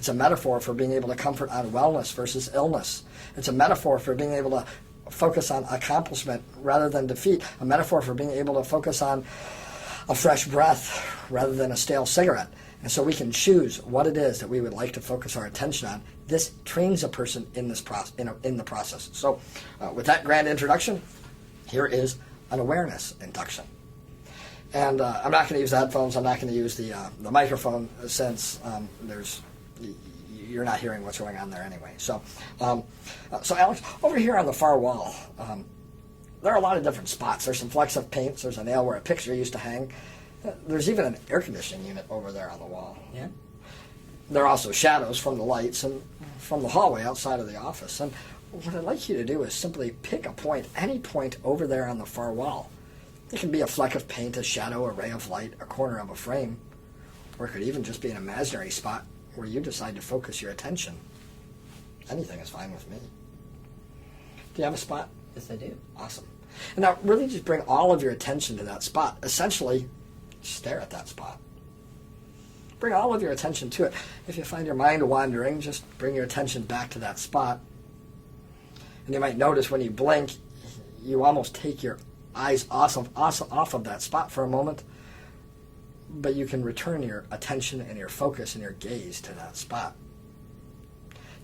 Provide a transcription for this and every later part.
It's a metaphor for being able to comfort on wellness versus illness. It's a metaphor for being able to focus on accomplishment rather than defeat. A metaphor for being able to focus on a fresh breath rather than a stale cigarette. And so we can choose what it is that we would like to focus our attention on. This trains a person in this in the process. So with that grand introduction, here is an awareness induction. And I'm not going to use the headphones. I'm not going to use the microphone since you're not hearing what's going on there anyway. So Alex, over here on the far wall, there are a lot of different spots. There's some flecks of paint. There's a nail where a picture used to hang. There's even an air conditioning unit over there on the wall. Yeah. There are also shadows from the lights and from the hallway outside of the office. And what I'd like you to do is simply pick a point, any point over there on the far wall. It can be a fleck of paint, a shadow, a ray of light, a corner of a frame, or it could even just be an imaginary spot where you decide to focus your attention. Anything is fine with me. Do you have a spot? Yes, I do. Awesome. And now really just bring all of your attention to that spot. Essentially, stare at that spot. Bring all of your attention to it. If you find your mind wandering, just bring your attention back to that spot. And you might notice when you blink, you almost take your eyes off of that spot for a moment, but you can return your attention and your focus and your gaze to that spot.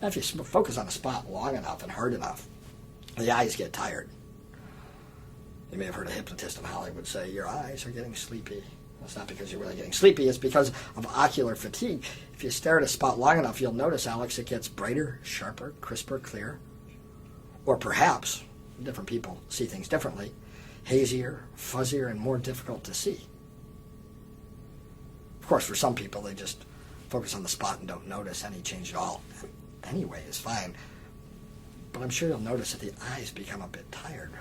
Now, if you focus on a spot long enough and hard enough, the eyes get tired. You may have heard a hypnotist in Hollywood say, your eyes are getting sleepy. It's not because you're really getting sleepy, it's because of ocular fatigue. If you stare at a spot long enough, you'll notice, Alex, it gets brighter, sharper, crisper, clear. Or perhaps, different people see things differently, hazier, fuzzier, and more difficult to see. Of course, for some people, they just focus on the spot and don't notice any change at all. Anyway, is fine. But I'm sure you'll notice that the eyes become a bit tired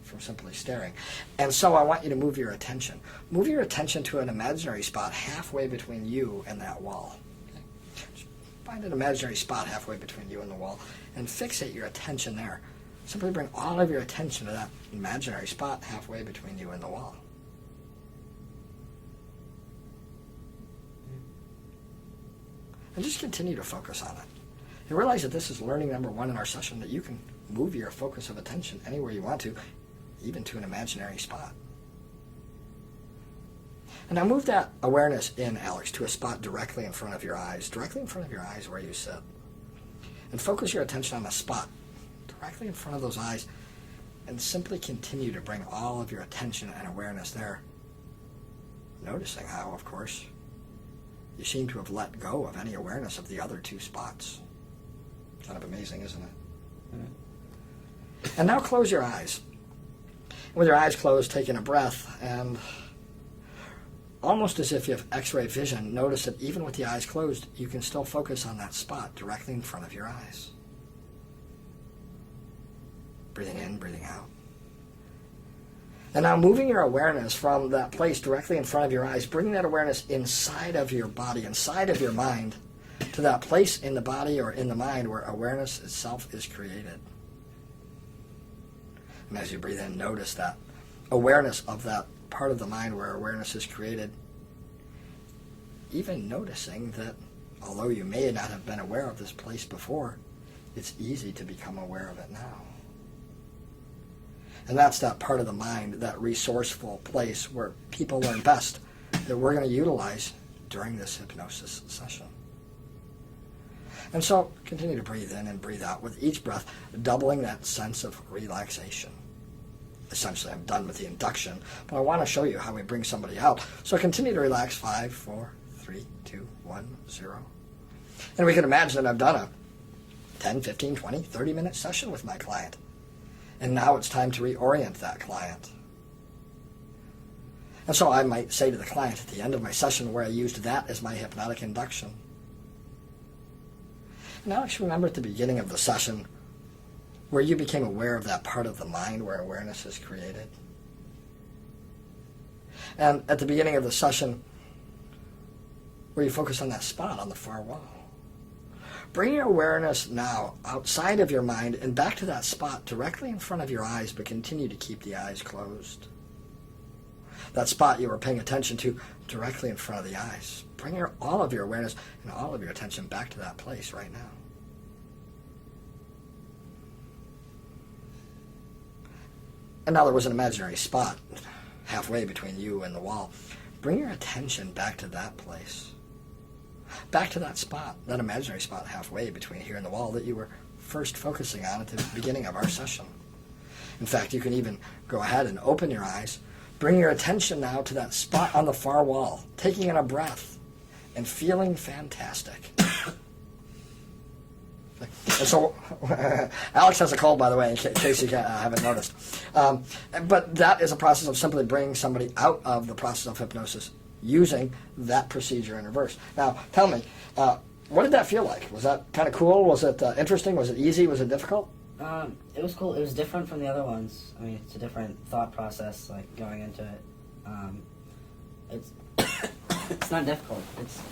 from simply staring. And so I want you to move your attention. Move your attention to an imaginary spot halfway between you and that wall. Okay? Just find an imaginary spot halfway between you and the wall and fixate your attention there. Simply bring all of your attention to that imaginary spot halfway between you and the wall. And just continue to focus on it. And realize that this is learning number 1 in our session, that you can move your focus of attention anywhere you want to, even to an imaginary spot. And now move that awareness in, Alex, to a spot directly in front of your eyes where you sit. And focus your attention on a spot directly in front of those eyes, and simply continue to bring all of your attention and awareness there. Noticing how, of course, you seem to have let go of any awareness of the other 2 spots. Kind of amazing, isn't it? Mm-hmm. And now close your eyes. With your eyes closed, take in a breath, and almost as if you have X-ray vision, notice that even with the eyes closed, you can still focus on that spot directly in front of your eyes. Breathing in, breathing out. And now moving your awareness from that place directly in front of your eyes, bring that awareness inside of your body, inside of your mind, to that place in the body or in the mind where awareness itself is created. And as you breathe in, notice that awareness of that part of the mind where awareness is created. Even noticing that although you may not have been aware of this place before, it's easy to become aware of it now. And that's that part of the mind, that resourceful place where people learn best, that we're going to utilize during this hypnosis session. And so continue to breathe in and breathe out with each breath, doubling that sense of relaxation. Essentially, I'm done with the induction, but I want to show you how we bring somebody out. So continue to relax. 5, 4, 3, 2, 1, 0. And we can imagine that I've done a 10, 15, 20, 30-minute session with my client. And now it's time to reorient that client. And so I might say to the client at the end of my session where I used that as my hypnotic induction, now just remember at the beginning of the session where you became aware of that part of the mind where awareness is created. And at the beginning of the session where you focus on that spot on the far wall. Bring your awareness now outside of your mind and back to that spot directly in front of your eyes, but continue to keep the eyes closed. that spot you were paying attention to directly in front of the eyes. Bring all of your awareness and all of your attention back to that place right now. And now there was an imaginary spot halfway between you and the wall. Bring your attention back to that place. Back to that spot, that imaginary spot halfway between here and the wall that you were first focusing on at the beginning of our session. In fact, you can even go ahead and open your eyes. Bring your attention now to that spot on the far wall, taking in a breath and feeling fantastic. And so, Alex has a cold, by the way, in case you haven't noticed. But that is a process of simply bringing somebody out of the process of hypnosis using that procedure in reverse. Now, tell me, what did that feel like? Was that kind of cool? Was it interesting? Was it easy? Was it difficult? It was cool. It was different from the other ones. I mean, it's a different thought process, like, going into it. It's it's not difficult. It's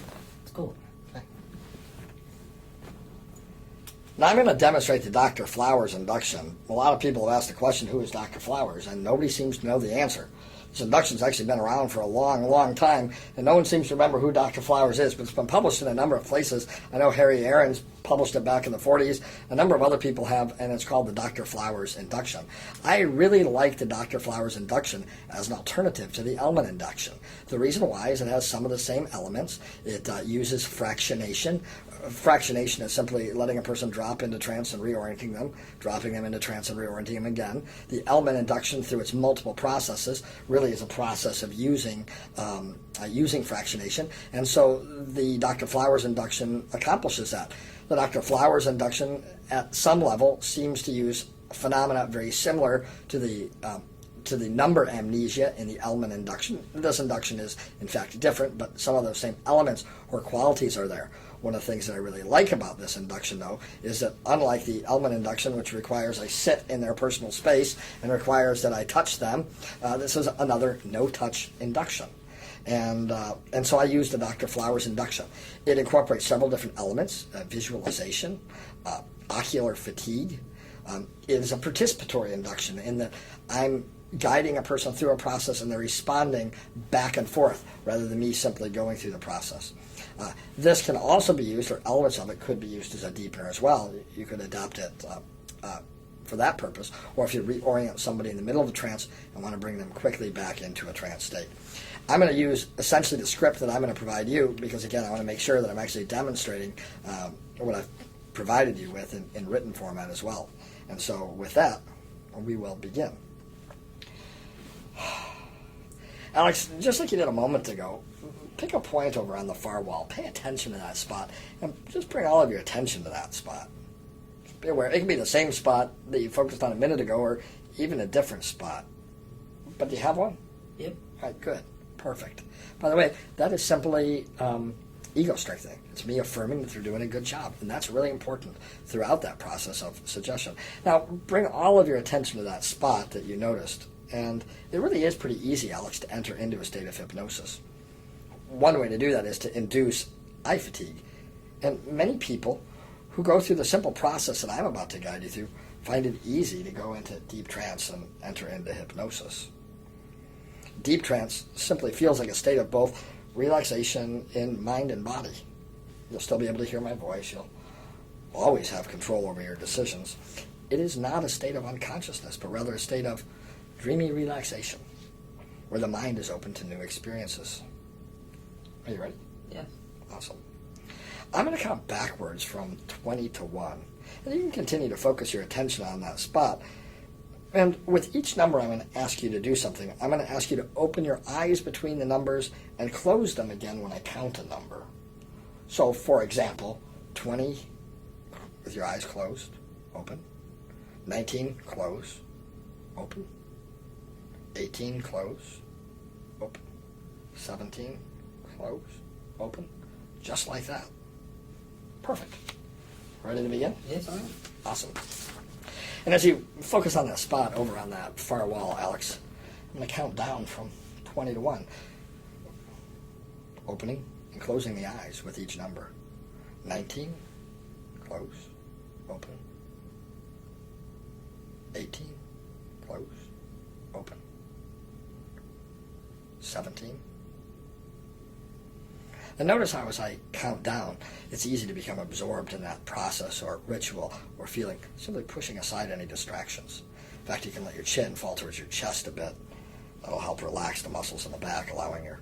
cool. Now I'm going to demonstrate the Dr. Flowers induction. A lot of people have asked the question, who is Dr. Flowers? And nobody seems to know the answer. This induction's actually been around for a long, long time, and no one seems to remember who Dr. Flowers is, but it's been published in a number of places. I know Harry Aaron's published it back in the 40s. A number of other people have, and it's called the Dr. Flowers induction. I really like the Dr. Flowers induction as an alternative to the Elman induction. The reason why is it has some of the same elements. It uses fractionation. Fractionation is simply letting a person drop into trance and reorienting them, dropping them into trance and reorienting them again. The Elman induction, through its multiple processes, really is a process of using fractionation, and so the Dr. Flowers induction accomplishes that. The Dr. Flowers induction, at some level, seems to use phenomena very similar to the number amnesia in the Elman induction. This induction is, in fact, different, but some of those same elements or qualities are there. One of the things that I really like about this induction, though, is that unlike the Elman induction, which requires I sit in their personal space and requires that I touch them, this is another no-touch induction. And so I use the Dr. Flowers induction. It incorporates several different elements: visualization, ocular fatigue. It is a participatory induction in that I'm guiding a person through a process and they're responding back and forth rather than me simply going through the process. This can also be used, or elements of it could be used as a deepener as well. You could adopt it for that purpose, or if you reorient somebody in the middle of the trance and want to bring them quickly back into a trance state. I'm going to use essentially the script that I'm going to provide you because, again, I want to make sure that I'm actually demonstrating what I've provided you with in written format as well. And so with that, we will begin. Alex, just like you did a moment ago, pick a point over on the far wall. Pay attention to that spot, and just bring all of your attention to that spot. Just be aware. It can be the same spot that you focused on a minute ago, or even a different spot. But do you have one? Yep. All right, good. Perfect. By the way, that is simply ego strengthening. It's me affirming that they're doing a good job, and that's really important throughout that process of suggestion. Now, bring all of your attention to that spot that you noticed, and it really is pretty easy, Alex, to enter into a state of hypnosis. One way to do that is to induce eye fatigue, and many people who go through the simple process that I'm about to guide you through find it easy to go into deep trance and enter into hypnosis. Deep trance simply feels like a state of both relaxation in mind and body. You'll still be able to hear my voice. You'll always have control over your decisions. It is not a state of unconsciousness, but rather a state of dreamy relaxation, where the mind is open to new experiences. Are you ready? Yes. Awesome. I'm going to count backwards from 20 to 1, and you can continue to focus your attention on that spot. And with each number, I'm going to ask you to do something. I'm going to ask you to open your eyes between the numbers and close them again when I count a number. So, for example, 20 with your eyes closed, open. 19, close, open. 18, close, open. 17, close, open. Just like that. Perfect. Ready to begin? Yes, I am. Awesome. And as you focus on that spot over on that far wall, Alex, I'm going to count down from 20 to 1. Opening and closing the eyes with each number. 19, close, open. 18, close, open. 17. And notice how as I count down, it's easy to become absorbed in that process or ritual or feeling, simply pushing aside any distractions. In fact, you can let your chin fall towards your chest a bit. That'll help relax the muscles in the back, allowing your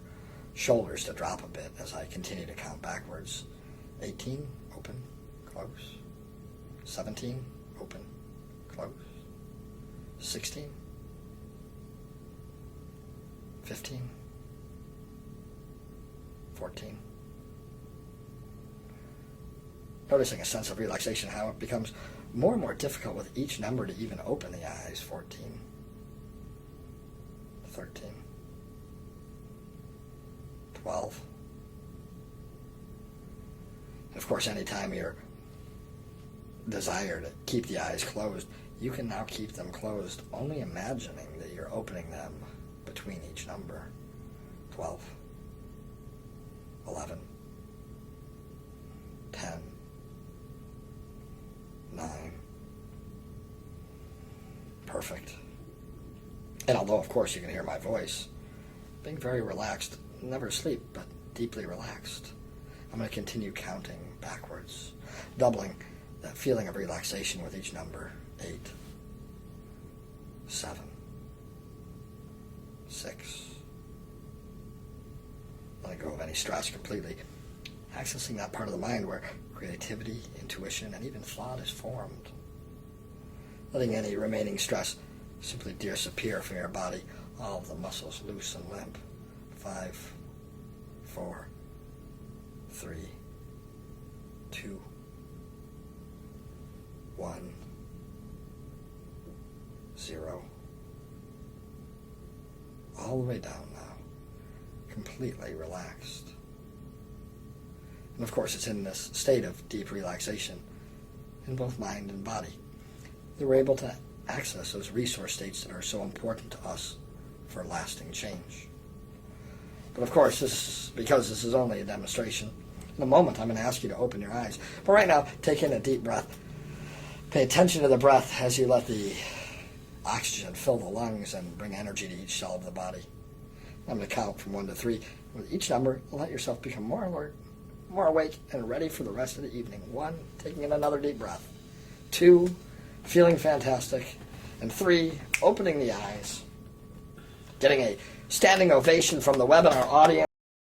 shoulders to drop a bit as I continue to count backwards. 18, open, close. 17, open, close. 16, 15, 14. Noticing a sense of relaxation, how it becomes more and more difficult with each number to even open the eyes. 14, 13, 12. Of course, anytime you're desire to keep the eyes closed, you can now keep them closed, only imagining that you're opening them between each number. 12, 11, 10, 9. Perfect. And although, of course, you can hear my voice, being very relaxed, never asleep, but deeply relaxed, I'm going to continue counting backwards, doubling that feeling of relaxation with each number. 8, 7, 6. Letting go of any stress completely, accessing that part of the mind where creativity, intuition, and even thought is formed. Letting any remaining stress simply disappear from your body, all of the muscles loose and limp. 5, 4, 3, 2, 1, 0. All the way down now, completely relaxed. And of course, it's in this state of deep relaxation in both mind and body that we're able to access those resource states that are so important to us for lasting change. But of course, because this is only a demonstration, in a moment I'm going to ask you to open your eyes. But right now, take in a deep breath. Pay attention to the breath as you let the oxygen fill the lungs and bring energy to each cell of the body. I'm going to count from 1 to 3. With each number, let yourself become more alert, more awake, and ready for the rest of the evening. 1, taking in another deep breath. 2, feeling fantastic. And 3, opening the eyes. Getting a standing ovation from the webinar audience.